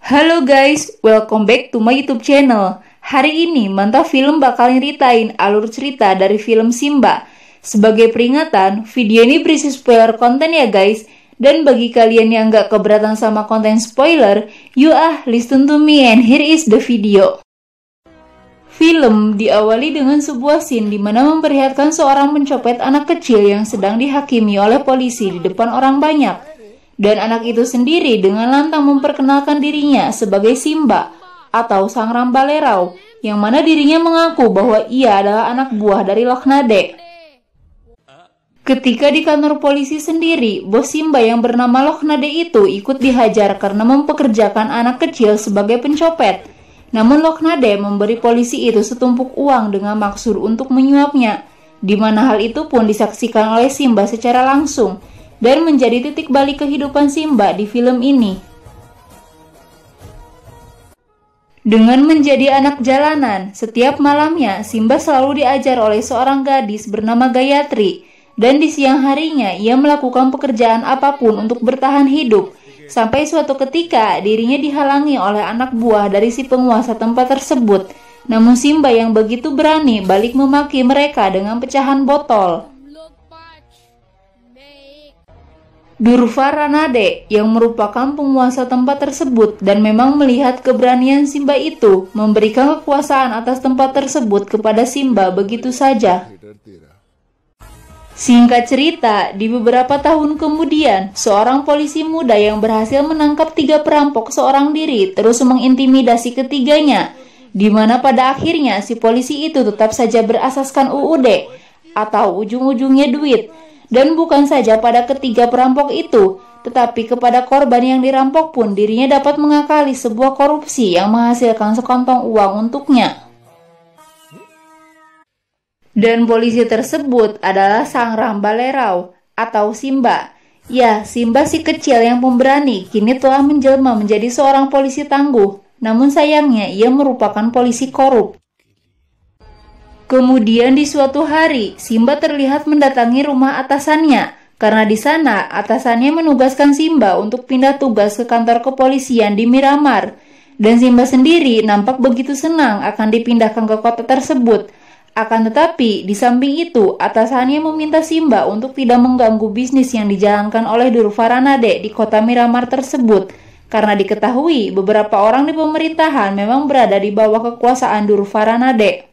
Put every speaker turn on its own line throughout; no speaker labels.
Halo guys, welcome back to my YouTube channel. Hari ini Mantap Film bakal nyeritain alur cerita dari film Simba. Sebagai peringatan, video ini berisi spoiler konten ya guys. Dan bagi kalian yang gak keberatan sama konten spoiler, listen to me and here is the video. Film diawali dengan sebuah scene di mana memperlihatkan seorang pencopet anak kecil yang sedang dihakimi oleh polisi di depan orang banyak. Dan anak itu sendiri dengan lantang memperkenalkan dirinya sebagai Simba atau Sang Rambalerau, yang mana dirinya mengaku bahwa ia adalah anak buah dari Loknade. Ketika di kantor polisi sendiri, bos Simba yang bernama Loknade itu ikut dihajar karena mempekerjakan anak kecil sebagai pencopet. Namun Loknade memberi polisi itu setumpuk uang dengan maksud untuk menyuapnya, di mana hal itu pun disaksikan oleh Simba secara langsung dan menjadi titik balik kehidupan Simba di film ini. Dengan menjadi anak jalanan, setiap malamnya Simba selalu diajar oleh seorang gadis bernama Gayatri, dan di siang harinya ia melakukan pekerjaan apapun untuk bertahan hidup, sampai suatu ketika dirinya dihalangi oleh anak buah dari si penguasa tempat tersebut. Namun Simba yang begitu berani balik memaki mereka dengan pecahan botol. Durvaranade yang merupakan penguasa tempat tersebut dan memang melihat keberanian Simba itu memberikan kekuasaan atas tempat tersebut kepada Simba begitu saja. Singkat cerita, di beberapa tahun kemudian, seorang polisi muda yang berhasil menangkap 3 perampok seorang diri terus mengintimidasi ketiganya, di mana pada akhirnya si polisi itu tetap saja berasaskan UUD atau ujung-ujungnya duit. Dan bukan saja pada ketiga perampok itu, tetapi kepada korban yang dirampok pun dirinya dapat mengakali sebuah korupsi yang menghasilkan sekantong uang untuknya. Dan polisi tersebut adalah Sang Rambalerau atau Simba. Ya, Simba si kecil yang pemberani kini telah menjelma menjadi seorang polisi tangguh. Namun sayangnya ia merupakan polisi korup. Kemudian di suatu hari, Simba terlihat mendatangi rumah atasannya, karena di sana atasannya menugaskan Simba untuk pindah tugas ke kantor kepolisian di Miramar. Dan Simba sendiri nampak begitu senang akan dipindahkan ke kota tersebut. Akan tetapi, di samping itu, atasannya meminta Simba untuk tidak mengganggu bisnis yang dijalankan oleh Durvaranade di kota Miramar tersebut, karena diketahui beberapa orang di pemerintahan memang berada di bawah kekuasaan Durvaranade.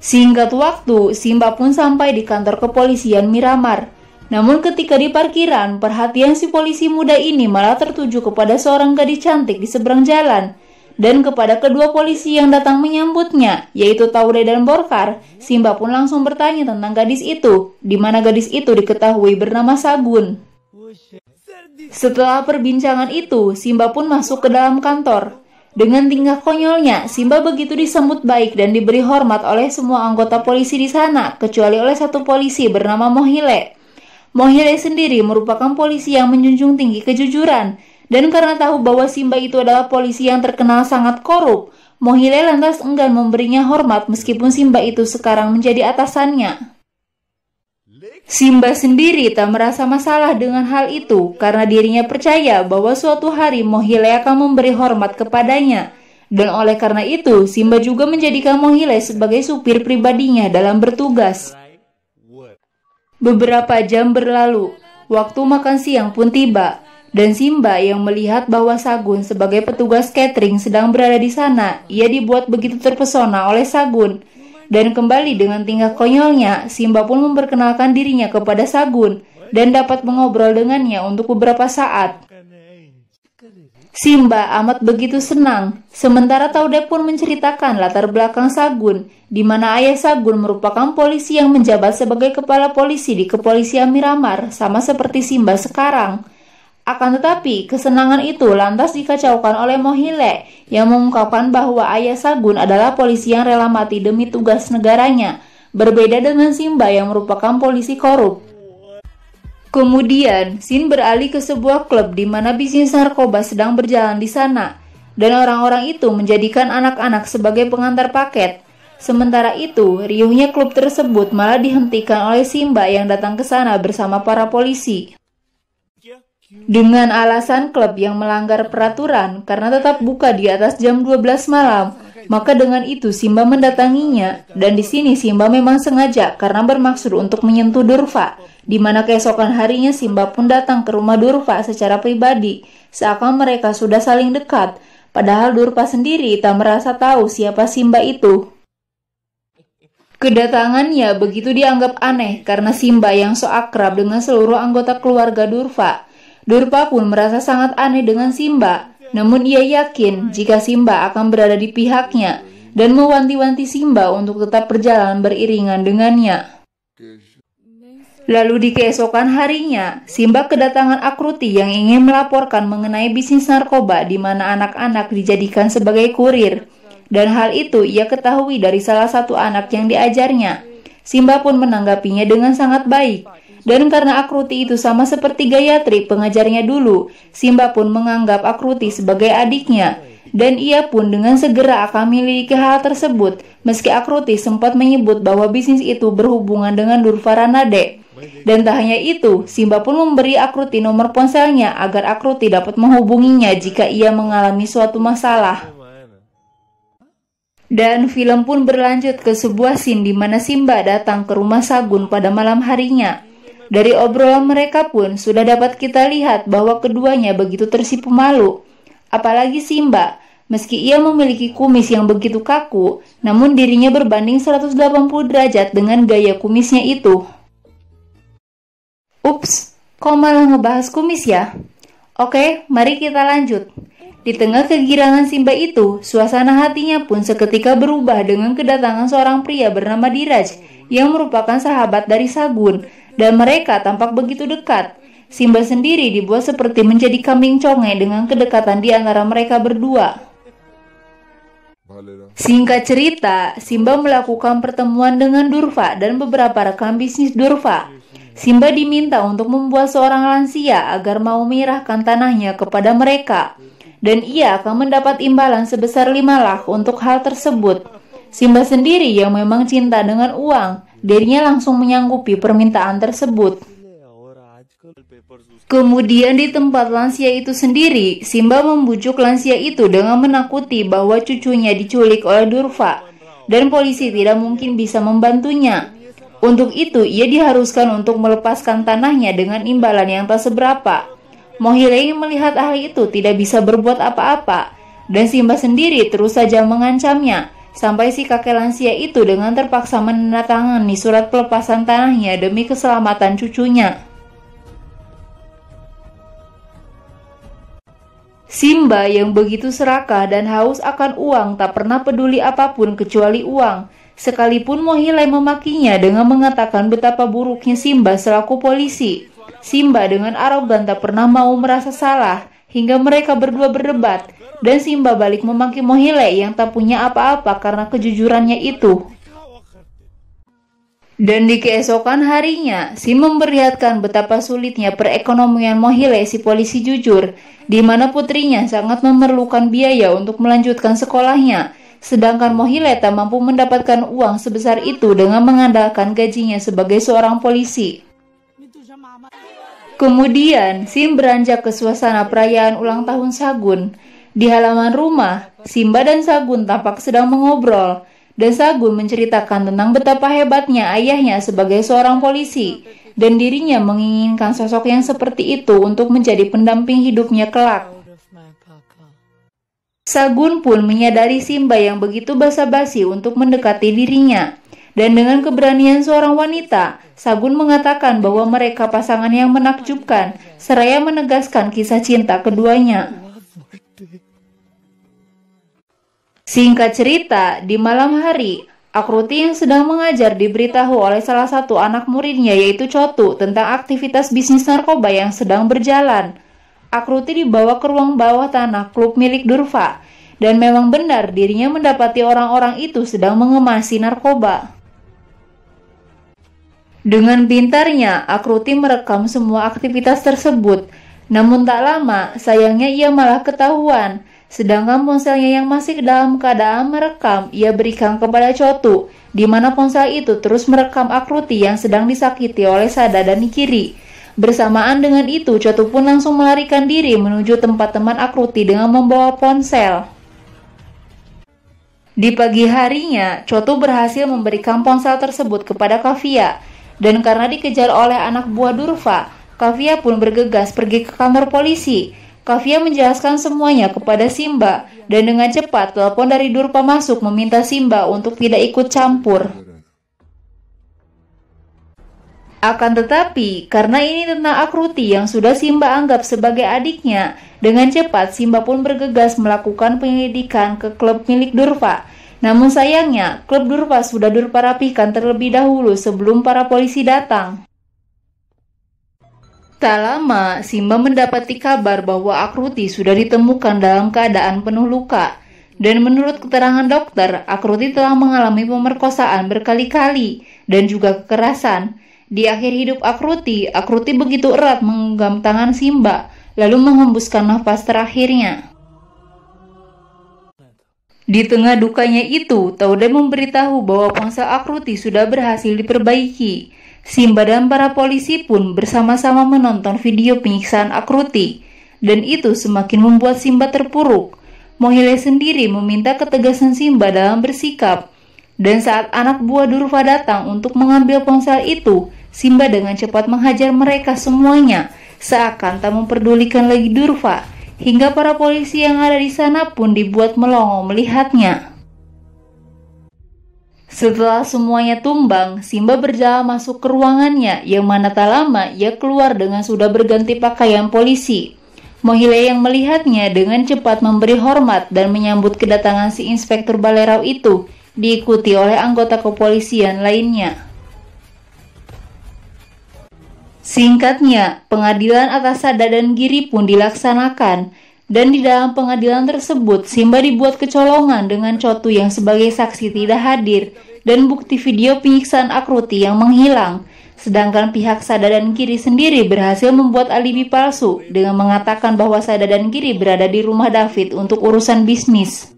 Singkat waktu, Simba pun sampai di kantor kepolisian Miramar. Namun ketika di parkiran, perhatian si polisi muda ini malah tertuju kepada seorang gadis cantik di seberang jalan. Dan kepada kedua polisi yang datang menyambutnya, yaitu Taude dan Borkar, Simba pun langsung bertanya tentang gadis itu, di mana gadis itu diketahui bernama Sagun. Setelah perbincangan itu, Simba pun masuk ke dalam kantor. Dengan tingkah konyolnya, Simba begitu disambut baik dan diberi hormat oleh semua anggota polisi di sana, kecuali oleh satu polisi bernama Mohile. Mohile sendiri merupakan polisi yang menjunjung tinggi kejujuran, dan karena tahu bahwa Simba itu adalah polisi yang terkenal sangat korup, Mohile lantas enggan memberinya hormat meskipun Simba itu sekarang menjadi atasannya. Simba sendiri tak merasa masalah dengan hal itu karena dirinya percaya bahwa suatu hari Mohile akan memberi hormat kepadanya. Dan oleh karena itu, Simba juga menjadikan Mohile sebagai supir pribadinya dalam bertugas. Beberapa jam berlalu, waktu makan siang pun tiba, dan Simba yang melihat bahwa Sagun sebagai petugas catering sedang berada di sana, ia dibuat begitu terpesona oleh Sagun. Dan kembali dengan tingkah konyolnya, Simba pun memperkenalkan dirinya kepada Sagun dan dapat mengobrol dengannya untuk beberapa saat. Simba amat begitu senang, sementara Taude pun menceritakan latar belakang Sagun, di mana ayah Sagun merupakan polisi yang menjabat sebagai kepala polisi di kepolisian Miramar, sama seperti Simba sekarang. Akan tetapi, kesenangan itu lantas dikacaukan oleh Mohile yang mengungkapkan bahwa ayah Sagun adalah polisi yang rela mati demi tugas negaranya, berbeda dengan Simba yang merupakan polisi korup. Kemudian, scene beralih ke sebuah klub di mana bisnis narkoba sedang berjalan di sana, dan orang-orang itu menjadikan anak-anak sebagai pengantar paket. Sementara itu, riuhnya klub tersebut malah dihentikan oleh Simba yang datang ke sana bersama para polisi. Dengan alasan klub yang melanggar peraturan karena tetap buka di atas jam 12 malam, maka dengan itu Simba mendatanginya. Dan di sini Simba memang sengaja karena bermaksud untuk menyentuh Durva, di mana keesokan harinya Simba pun datang ke rumah Durva secara pribadi, seakan mereka sudah saling dekat. Padahal Durva sendiri tak merasa tahu siapa Simba itu. Kedatangannya begitu dianggap aneh karena Simba yang so akrab dengan seluruh anggota keluarga Durva. Durva pun merasa sangat aneh dengan Simba, namun ia yakin jika Simba akan berada di pihaknya dan mewanti-wanti Simba untuk tetap berjalan beriringan dengannya. Lalu di keesokan harinya, Simba kedatangan Akruti yang ingin melaporkan mengenai bisnis narkoba di mana anak-anak dijadikan sebagai kurir. Dan hal itu ia ketahui dari salah satu anak yang diajarnya. Simba pun menanggapinya dengan sangat baik. Dan karena Akruti itu sama seperti Gayatri pengajarnya dulu, Simba pun menganggap Akruti sebagai adiknya. Dan ia pun dengan segera akan memiliki hal tersebut, meski Akruti sempat menyebut bahwa bisnis itu berhubungan dengan Durva Ranade. Dan tak hanya itu, Simba pun memberi Akruti nomor ponselnya agar Akruti dapat menghubunginya jika ia mengalami suatu masalah. Dan film pun berlanjut ke sebuah scene di mana Simba datang ke rumah Sagun pada malam harinya. Dari obrolan mereka pun sudah dapat kita lihat bahwa keduanya begitu tersipu malu. Apalagi Simba, meski ia memiliki kumis yang begitu kaku, namun dirinya berbanding 180 derajat dengan gaya kumisnya itu. Ups, kok malah ngebahas kumis ya? Oke, mari kita lanjut. Di tengah kegirangan Simba itu, suasana hatinya pun seketika berubah dengan kedatangan seorang pria bernama Diraj yang merupakan sahabat dari Sagun. Dan mereka tampak begitu dekat. Simba sendiri dibuat seperti menjadi kambing conge dengan kedekatan di antara mereka berdua. Singkat cerita, Simba melakukan pertemuan dengan Durva dan beberapa rekan bisnis Durva. Simba diminta untuk membuat seorang lansia agar mau menyerahkan tanahnya kepada mereka. Dan ia akan mendapat imbalan sebesar 5 lakh untuk hal tersebut. Simba sendiri yang memang cinta dengan uang, dirinya langsung menyanggupi permintaan tersebut. Kemudian di tempat lansia itu sendiri, Simba membujuk lansia itu dengan menakuti bahwa cucunya diculik oleh Durva dan polisi tidak mungkin bisa membantunya. Untuk itu, ia diharuskan untuk melepaskan tanahnya dengan imbalan yang tak seberapa. Mohile melihat hal itu tidak bisa berbuat apa-apa, dan Simba sendiri terus saja mengancamnya. Sampai si kakek lansia itu dengan terpaksa menandatangani surat pelepasan tanahnya demi keselamatan cucunya. Simba yang begitu serakah dan haus akan uang tak pernah peduli apapun kecuali uang. Sekalipun Mohile memakinya dengan mengatakan betapa buruknya Simba selaku polisi. Simba dengan arogan tak pernah mau merasa salah hingga mereka berdua berdebat. Dan Simba balik memaki Mohile yang tak punya apa-apa karena kejujurannya itu. Dan di keesokan harinya, Simba memperlihatkan betapa sulitnya perekonomian Mohile si polisi jujur, di mana putrinya sangat memerlukan biaya untuk melanjutkan sekolahnya, sedangkan Mohile tak mampu mendapatkan uang sebesar itu dengan mengandalkan gajinya sebagai seorang polisi. Kemudian, Sim beranjak ke suasana perayaan ulang tahun Sagun. Di halaman rumah, Simba dan Sagun tampak sedang mengobrol, dan Sagun menceritakan tentang betapa hebatnya ayahnya sebagai seorang polisi, dan dirinya menginginkan sosok yang seperti itu untuk menjadi pendamping hidupnya kelak. Sagun pun menyadari Simba yang begitu basa-basi untuk mendekati dirinya, dan dengan keberanian seorang wanita, Sagun mengatakan bahwa mereka pasangan yang menakjubkan, seraya menegaskan kisah cinta keduanya. Singkat cerita, di malam hari, Akruti yang sedang mengajar diberitahu oleh salah satu anak muridnya yaitu Chotu tentang aktivitas bisnis narkoba yang sedang berjalan. Akruti dibawa ke ruang bawah tanah klub milik Durva, dan memang benar dirinya mendapati orang-orang itu sedang mengemasi narkoba. Dengan pintarnya, Akruti merekam semua aktivitas tersebut, namun tak lama, sayangnya ia malah ketahuan. Sedangkan ponselnya yang masih dalam keadaan merekam, ia berikan kepada Chotu, di mana ponsel itu terus merekam Akruti yang sedang disakiti oleh Sada dan Nikiri. Bersamaan dengan itu, Chotu pun langsung melarikan diri menuju tempat teman Akruti dengan membawa ponsel. Di pagi harinya, Chotu berhasil memberikan ponsel tersebut kepada Kavya, dan karena dikejar oleh anak buah Durva, Kavya pun bergegas pergi ke kantor polisi. Kavya menjelaskan semuanya kepada Simba, dan dengan cepat telepon dari Durva masuk meminta Simba untuk tidak ikut campur. Akan tetapi, karena ini tentang Akruti yang sudah Simba anggap sebagai adiknya, dengan cepat Simba pun bergegas melakukan penyelidikan ke klub milik Durva. Namun sayangnya, klub Durva sudah Durva rapikan terlebih dahulu sebelum para polisi datang. Tak lama, Simba mendapati kabar bahwa Akruti sudah ditemukan dalam keadaan penuh luka. Dan menurut keterangan dokter, Akruti telah mengalami pemerkosaan berkali-kali dan juga kekerasan. Di akhir hidup Akruti begitu erat menggenggam tangan Simba, lalu menghembuskan nafas terakhirnya. Di tengah dukanya itu, Taude memberitahu bahwa ponsel Akruti sudah berhasil diperbaiki. Simba dan para polisi pun bersama-sama menonton video penyiksaan Akruti, dan itu semakin membuat Simba terpuruk. Mohile sendiri meminta ketegasan Simba dalam bersikap, dan saat anak buah Durva datang untuk mengambil ponsel itu, Simba dengan cepat menghajar mereka semuanya, seakan tak memperdulikan lagi Durva, hingga para polisi yang ada di sana pun dibuat melongo melihatnya. Setelah semuanya tumbang, Simba berjalan masuk ke ruangannya, yang mana tak lama ia keluar dengan sudah berganti pakaian polisi. Mohile yang melihatnya dengan cepat memberi hormat dan menyambut kedatangan si Inspektur Balerau itu, diikuti oleh anggota kepolisian lainnya. Singkatnya, pengadilan atas Sada dan Giri pun dilaksanakan, dan di dalam pengadilan tersebut Simba dibuat kecolongan dengan Chotu yang sebagai saksi tidak hadir dan bukti video penyiksaan Akruti yang menghilang. Sedangkan pihak Sada dan Giri sendiri berhasil membuat alibi palsu dengan mengatakan bahwa Sada dan Giri berada di rumah David untuk urusan bisnis.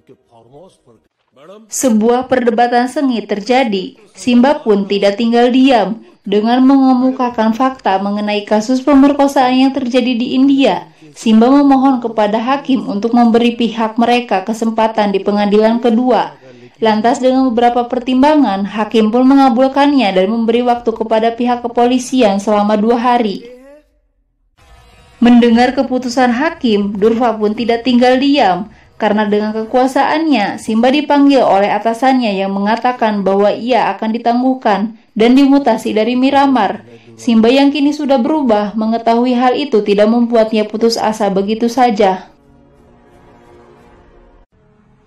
Sebuah perdebatan sengit terjadi. Simba pun tidak tinggal diam dengan mengemukakan fakta mengenai kasus pemerkosaan yang terjadi di India. Simba memohon kepada hakim untuk memberi pihak mereka kesempatan di pengadilan kedua. Lantas dengan beberapa pertimbangan, hakim pun mengabulkannya dan memberi waktu kepada pihak kepolisian selama 2 hari. Mendengar keputusan hakim, Durva pun tidak tinggal diam. Karena dengan kekuasaannya, Simba dipanggil oleh atasannya yang mengatakan bahwa ia akan ditangguhkan dan dimutasi dari Miramar. Simba yang kini sudah berubah mengetahui hal itu tidak membuatnya putus asa begitu saja.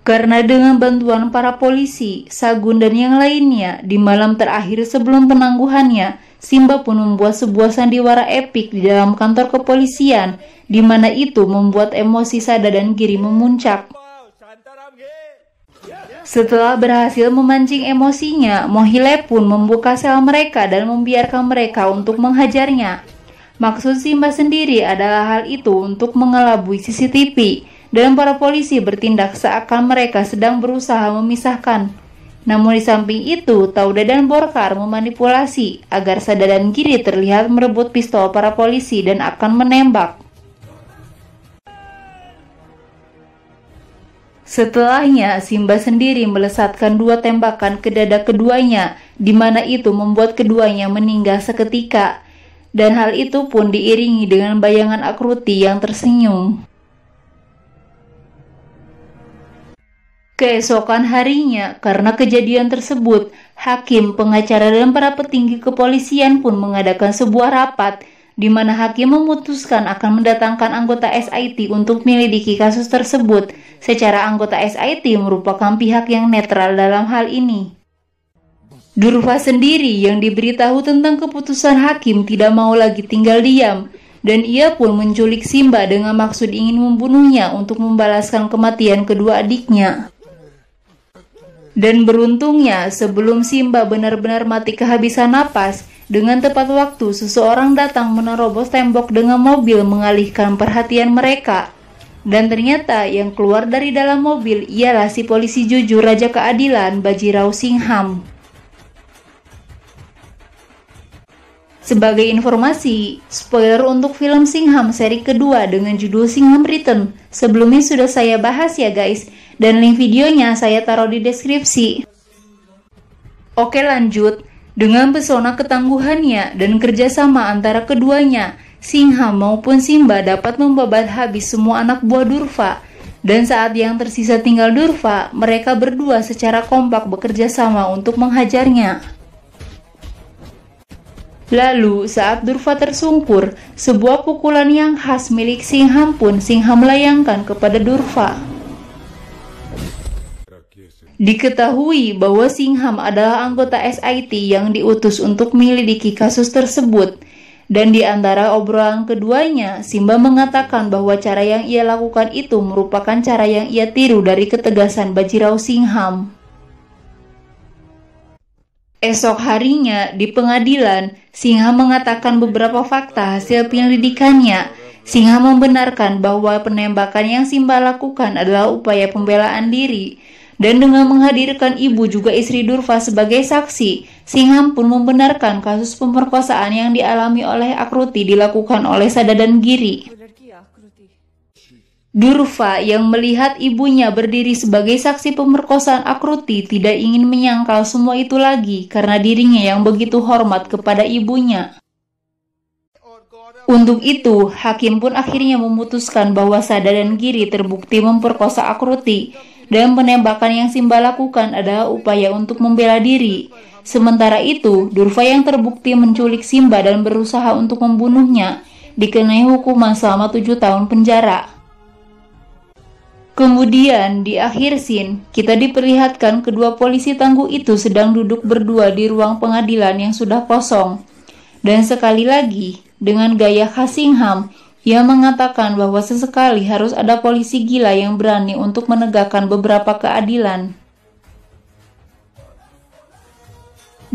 Karena dengan bantuan para polisi, Sagun dan yang lainnya, di malam terakhir sebelum penangguhannya, Simba pun membuat sebuah sandiwara epik di dalam kantor kepolisian, di mana itu membuat emosi Sada dan Giri memuncak. Setelah berhasil memancing emosinya, Mohile pun membuka sel mereka dan membiarkan mereka untuk menghajarnya. Maksud Simba sendiri adalah hal itu untuk mengelabui CCTV, dan para polisi bertindak seakan mereka sedang berusaha memisahkan. Namun di samping itu, Taude dan Borkar memanipulasi agar Sada dan Giri terlihat merebut pistol para polisi dan akan menembak. Setelahnya, Simba sendiri melesatkan 2 tembakan ke dada keduanya, di mana itu membuat keduanya meninggal seketika. Dan hal itu pun diiringi dengan bayangan Akruti yang tersenyum. Keesokan harinya, karena kejadian tersebut, hakim, pengacara, dan para petinggi kepolisian pun mengadakan sebuah rapat, di mana hakim memutuskan akan mendatangkan anggota SIT untuk menyelidiki kasus tersebut. Secara anggota SIT merupakan pihak yang netral dalam hal ini. Durva sendiri yang diberitahu tentang keputusan hakim tidak mau lagi tinggal diam, dan ia pun menculik Simba dengan maksud ingin membunuhnya untuk membalaskan kematian kedua adiknya. Dan beruntungnya, sebelum Simba benar-benar mati kehabisan napas, dengan tepat waktu seseorang datang menerobos tembok dengan mobil mengalihkan perhatian mereka. Dan ternyata yang keluar dari dalam mobil ialah si polisi jujur Raja Keadilan, Bajirao Singham. Sebagai informasi, spoiler untuk film Singham seri kedua dengan judul Singham Return sebelumnya sudah saya bahas ya guys, dan link videonya saya taruh di deskripsi. Oke lanjut, dengan pesona ketangguhannya dan kerjasama antara keduanya, Singham maupun Simba dapat membabat habis semua anak buah Durva. Dan saat yang tersisa tinggal Durva, mereka berdua secara kompak bekerja sama untuk menghajarnya. Lalu, saat Durva tersungkur, sebuah pukulan yang khas milik Singham pun Singham layangkan kepada Durva. Diketahui bahwa Singham adalah anggota SIT yang diutus untuk menyelidiki kasus tersebut. Dan di antara obrolan keduanya, Simba mengatakan bahwa cara yang ia lakukan itu merupakan cara yang ia tiru dari ketegasan Bajirao Singham. Esok harinya, di pengadilan, Singham mengatakan beberapa fakta hasil penyelidikannya. Singham membenarkan bahwa penembakan yang Simba lakukan adalah upaya pembelaan diri. Dan dengan menghadirkan ibu juga istri Durva sebagai saksi, Singham pun membenarkan kasus pemerkosaan yang dialami oleh Akruti dilakukan oleh Sada dan Giri. Durva yang melihat ibunya berdiri sebagai saksi pemerkosaan Akruti tidak ingin menyangkal semua itu lagi karena dirinya yang begitu hormat kepada ibunya. Untuk itu, hakim pun akhirnya memutuskan bahwa Sada dan Giri terbukti memperkosa Akruti dan penembakan yang Simba lakukan adalah upaya untuk membela diri. Sementara itu, Durva yang terbukti menculik Simba dan berusaha untuk membunuhnya dikenai hukuman selama 7 tahun penjara. Kemudian, di akhir scene, kita diperlihatkan kedua polisi tangguh itu sedang duduk berdua di ruang pengadilan yang sudah kosong. Dan sekali lagi, dengan gaya khas Singham, ia mengatakan bahwa sesekali harus ada polisi gila yang berani untuk menegakkan beberapa keadilan.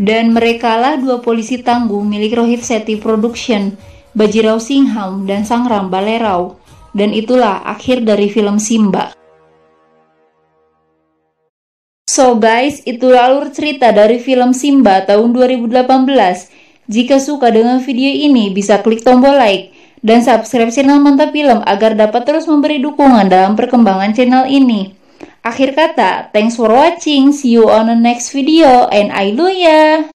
Dan merekalah dua polisi tangguh milik Rohit Sethi Production, Bajirao Singham dan Sangram Balerau. Dan itulah akhir dari film Simba. So guys, itu alur cerita dari film Simba tahun 2018. Jika suka dengan video ini, bisa klik tombol like dan subscribe channel Mantap Film agar dapat terus memberi dukungan dalam perkembangan channel ini. Akhir kata, thanks for watching, see you on the next video, and I love ya!